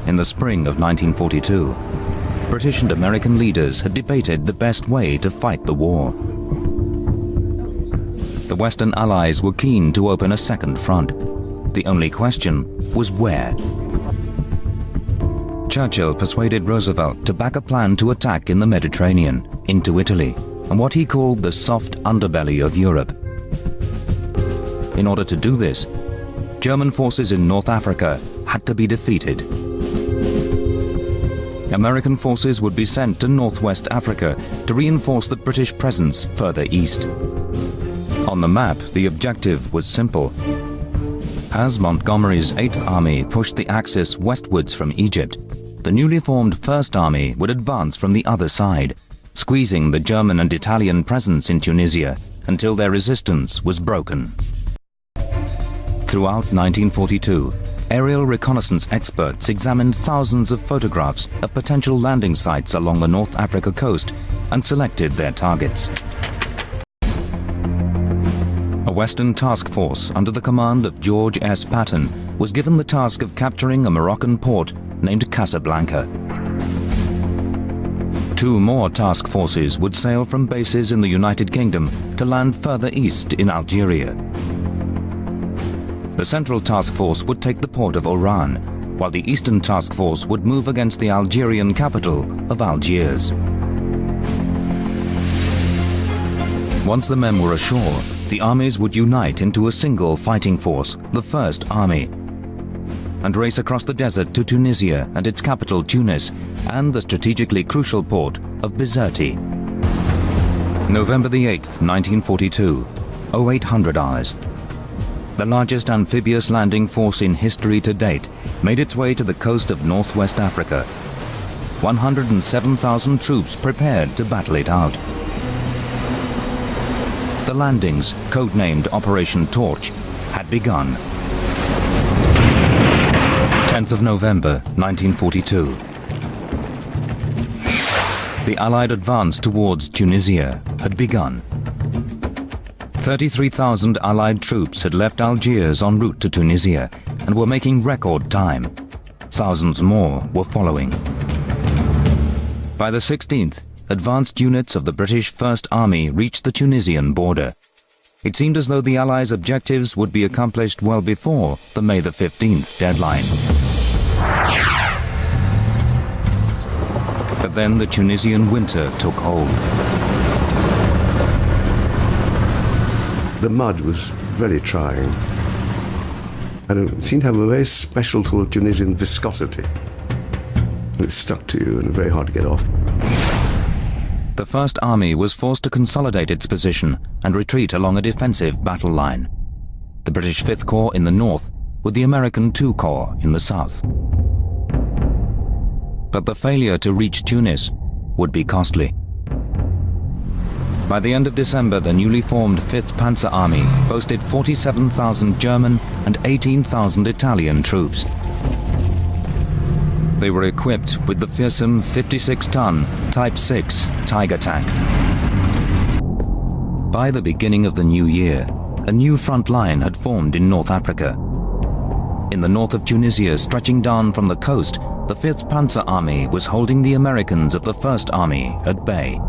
in the spring of 1942, British and American leaders had debated the best way to fight the war. The Western Allies were keen to open a second front. The only question was where. Churchill persuaded Roosevelt to back a plan to attack in the Mediterranean, into Italy, and what he called the soft underbelly of Europe. In order to do this, German forces in North Africa had to be defeated. American forces would be sent to Northwest Africa to reinforce the British presence further east. On the map, the objective was simple. As Montgomery's 8th Army pushed the Axis westwards from Egypt, the newly formed First Army would advance from the other side, squeezing the German and Italian presence in Tunisia until their resistance was broken. Throughout 1942, aerial reconnaissance experts examined thousands of photographs of potential landing sites along the North Africa coast and selected their targets. A Western task force under the command of George S. Patton was given the task of capturing a Moroccan port named Casablanca. 2 more task forces would sail from bases in the United Kingdom to land further east in Algeria. The Central Task Force would take the port of Oran, while the Eastern Task Force would move against the Algerian capital of Algiers. Once the men were ashore, the armies would unite into a single fighting force, the First Army, and race across the desert to Tunisia and its capital Tunis, and the strategically crucial port of Bizerti. November the 8th, 1942, 0800 hours. The largest amphibious landing force in history to date made its way to the coast of Northwest Africa. 107,000 troops prepared to battle it out. The landings, codenamed Operation Torch, had begun. 10th of November, 1942. The Allied advance towards Tunisia had begun. 33,000 Allied troops had left Algiers en route to Tunisia and were making record time. Thousands more were following. By the 16th, advanced units of the British First Army reached the Tunisian border. It seemed as though the Allies' objectives would be accomplished well before the May the 15th deadline. But then the Tunisian winter took hold. The mud was very trying, and it seemed to have a very special sort of Tunisian viscosity. It stuck to you and very hard to get off. The First Army was forced to consolidate its position and retreat along a defensive battle line. The British 5th Corps in the north, with the American II Corps in the south. But the failure to reach Tunis would be costly. By the end of December, the newly formed 5th Panzer Army boasted 47,000 German and 18,000 Italian troops. They were equipped with the fearsome 56-ton Type 6 Tiger tank. By the beginning of the new year, a new front line had formed in North Africa. In the north of Tunisia, stretching down from the coast, the 5th Panzer Army was holding the Americans of the First Army at bay.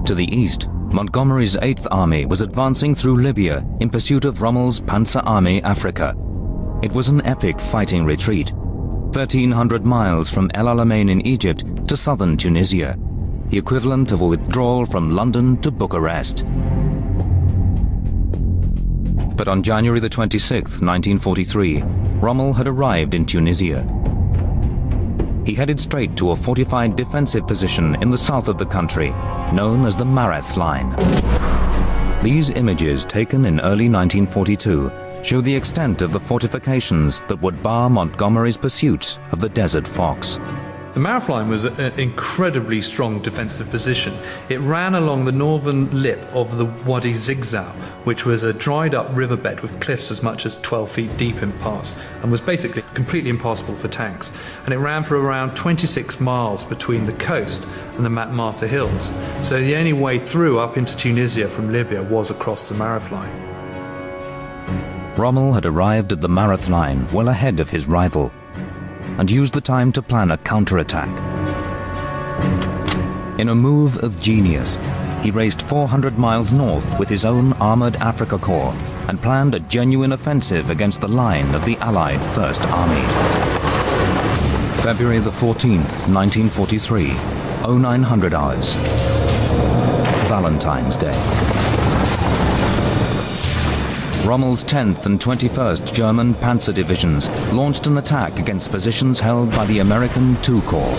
To the east, Montgomery's 8th Army was advancing through Libya in pursuit of Rommel's Panzer Army Africa. It was an epic fighting retreat, 1,300 miles from El Alamein in Egypt to southern Tunisia, the equivalent of a withdrawal from London to Bucharest. But on January the 26th, 1943, Rommel had arrived in Tunisia. He headed straight to a fortified defensive position in the south of the country, known as the Mareth Line. These images, taken in early 1942, show the extent of the fortifications that would bar Montgomery's pursuit of the Desert Fox. The Mareth Line was an incredibly strong defensive position. It ran along the northern lip of the Wadi Zigzag, which was a dried up riverbed with cliffs as much as 12 feet deep in parts, and was basically completely impassable for tanks. And it ran for around 26 miles between the coast and the Matmata Hills. So the only way through up into Tunisia from Libya was across the Mareth Line. Rommel had arrived at the Marath line well ahead of his rival and used the time to plan a counterattack. In a move of genius, he raced 400 miles north with his own armored Afrika Korps and planned a genuine offensive against the line of the Allied First Army. February the 14th, 1943, 0900 hours. Valentine's Day. Rommel's 10th and 21st German Panzer Divisions launched an attack against positions held by the American II Corps.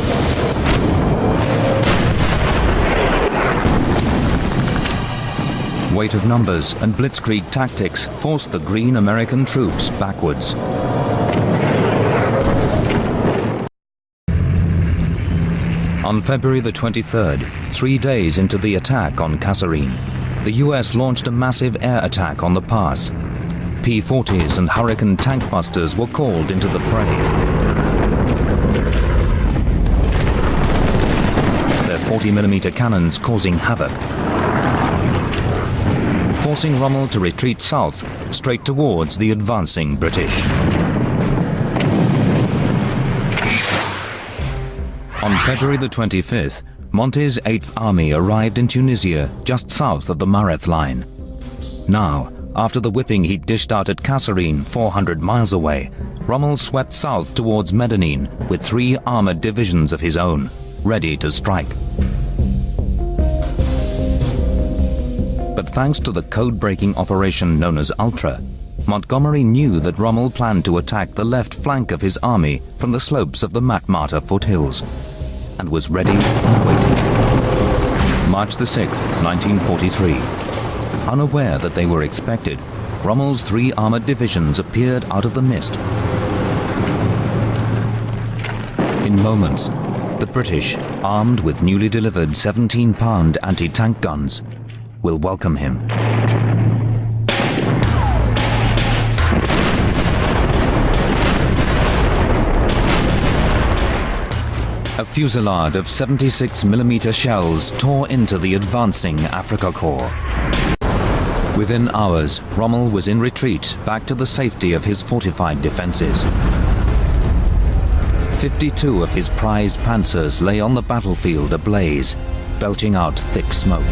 Weight of numbers and blitzkrieg tactics forced the green American troops backwards. On February the 23rd, 3 days into the attack on Kasserine, the US launched a massive air attack on the pass. P-40s and Hurricane tank busters were called into the fray. Their 40mm cannons causing havoc, forcing Rommel to retreat south, straight towards the advancing British. On February the 25th, Monte's 8th Army arrived in Tunisia, just south of the Marath line. Now, after the whipping he'd dished out at Kasserine, 400 miles away, Rommel swept south towards Medellin with 3 armored divisions of his own, ready to strike. But thanks to the code-breaking operation known as Ultra, Montgomery knew that Rommel planned to attack the left flank of his army from the slopes of the Matmata foothills, and was ready and waiting. March the 6th, 1943. Unaware that they were expected, Rommel's 3 armored divisions appeared out of the mist. In moments, the British, armed with newly delivered 17-pound anti-tank guns, will welcome him. A fusillade of 76mm shells tore into the advancing Afrika Korps. Within hours, Rommel was in retreat back to the safety of his fortified defenses. 52 of his prized panzers lay on the battlefield ablaze, belching out thick smoke.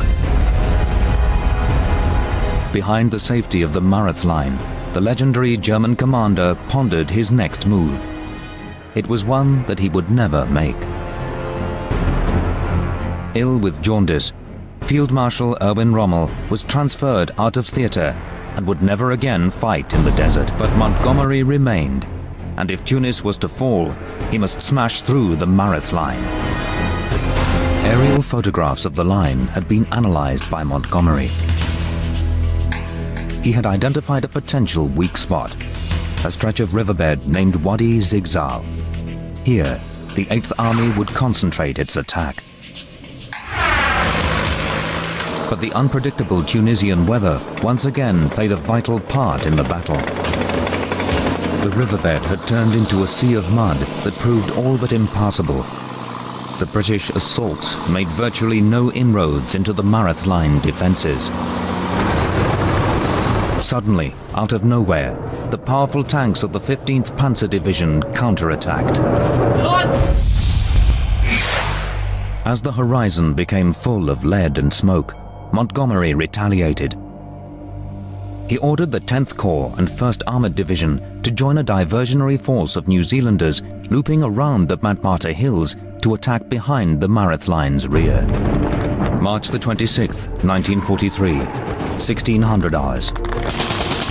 Behind the safety of the Marath line, the legendary German commander pondered his next move. It was one that he would never make. Ill with jaundice, Field Marshal Erwin Rommel was transferred out of theater and would never again fight in the desert. But Montgomery remained, and if Tunis was to fall, he must smash through the Marath line. Aerial photographs of the line had been analyzed by Montgomery. He had identified a potential weak spot, a stretch of riverbed named Wadi Zigzal. Here, the 8th Army would concentrate its attack. But the unpredictable Tunisian weather once again played a vital part in the battle. The riverbed had turned into a sea of mud that proved all but impassable. The British assault made virtually no inroads into the Marath line defenses. Suddenly, out of nowhere, the powerful tanks of the 15th Panzer Division counterattacked. As the horizon became full of lead and smoke, Montgomery retaliated. He ordered the 10th Corps and 1st Armored Division to join a diversionary force of New Zealanders looping around the Matmata Hills to attack behind the Marath line's rear. March the 26th, 1943, 1600 hours.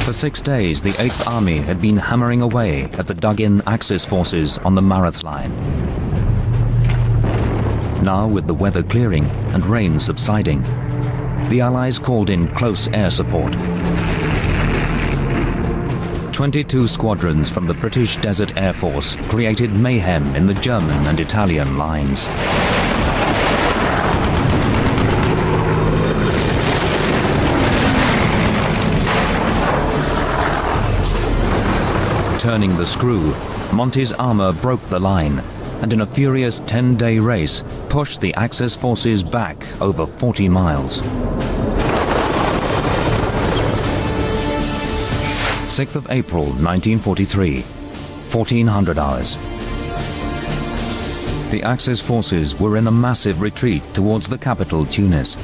For 6 days, the 8th Army had been hammering away at the dug-in Axis forces on the Marath line. Now, with the weather clearing and rain subsiding, the Allies called in close air support. 22 squadrons from the British Desert Air Force created mayhem in the German and Italian lines. Turning the screw, Monte's armor broke the line, and in a furious 10-day race, pushed the Axis forces back over 40 miles. 6th of April 1943, 1400 hours. The Axis forces were in a massive retreat towards the capital Tunis,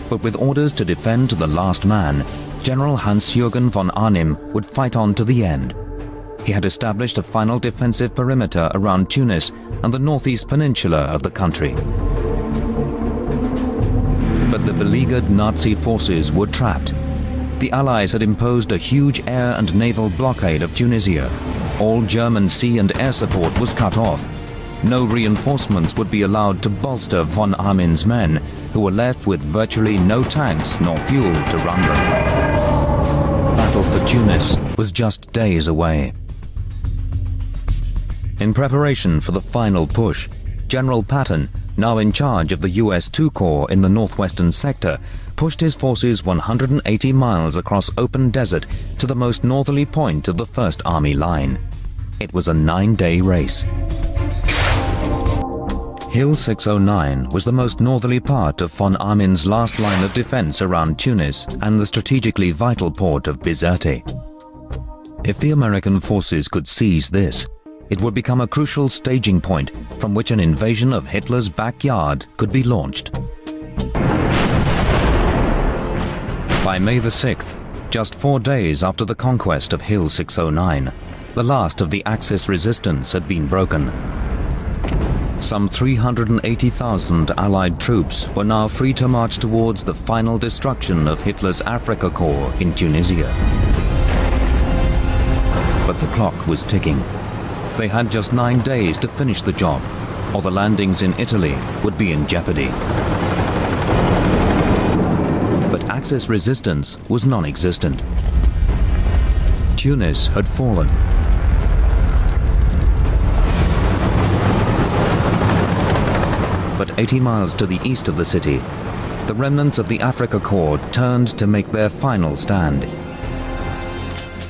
but with orders to defend to the last man, General Hans-Jürgen von Arnim would fight on to the end. He had established a final defensive perimeter around Tunis and the northeast peninsula of the country. But the beleaguered Nazi forces were trapped. The Allies had imposed a huge air and naval blockade of Tunisia. All German sea and air support was cut off. No reinforcements would be allowed to bolster von Armin's men, who were left with virtually no tanks nor fuel to run them. Battle for Tunis was just days away. In preparation for the final push, General Patton, now in charge of the US II Corps in the northwestern sector, pushed his forces 180 miles across open desert to the most northerly point of the First Army line. It was a 9-day race. Hill 609 was the most northerly part of von Armin's last line of defense around Tunis and the strategically vital port of Bizerte. If the American forces could seize this, it would become a crucial staging point from which an invasion of Hitler's backyard could be launched. By May the 6th, just 4 days after the conquest of Hill 609, the last of the Axis resistance had been broken. Some 380,000 Allied troops were now free to march towards the final destruction of Hitler's Afrika Korps in Tunisia. But the clock was ticking. They had just 9 days to finish the job, or the landings in Italy would be in jeopardy. But Axis resistance was non-existent. Tunis had fallen. But 80 miles to the east of the city, the remnants of the Afrika Korps turned to make their final stand.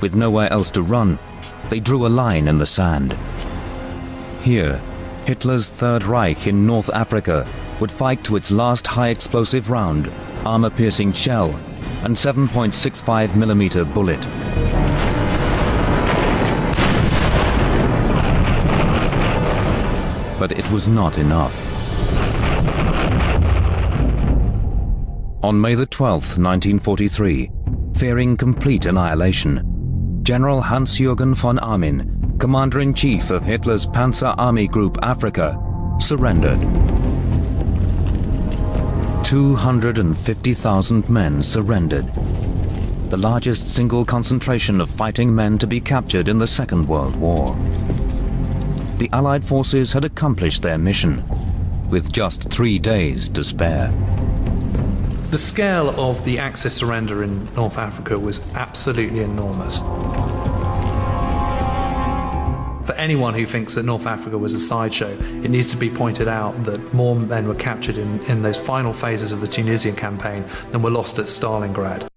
With nowhere else to run, they drew a line in the sand. Here, Hitler's Third Reich in North Africa would fight to its last high-explosive round, armor-piercing shell, and 7.65mm bullet. But it was not enough. On May the 12th, 1943, fearing complete annihilation, General Hans-Jürgen von Armin, Commander-in-Chief of Hitler's Panzer Army Group Africa, surrendered. 250,000 men surrendered, the largest single concentration of fighting men to be captured in the Second World War. The Allied forces had accomplished their mission, with just 3 days to spare. The scale of the Axis surrender in North Africa was absolutely enormous. For anyone who thinks that North Africa was a sideshow, it needs to be pointed out that more men were captured in those final phases of the Tunisian campaign than were lost at Stalingrad.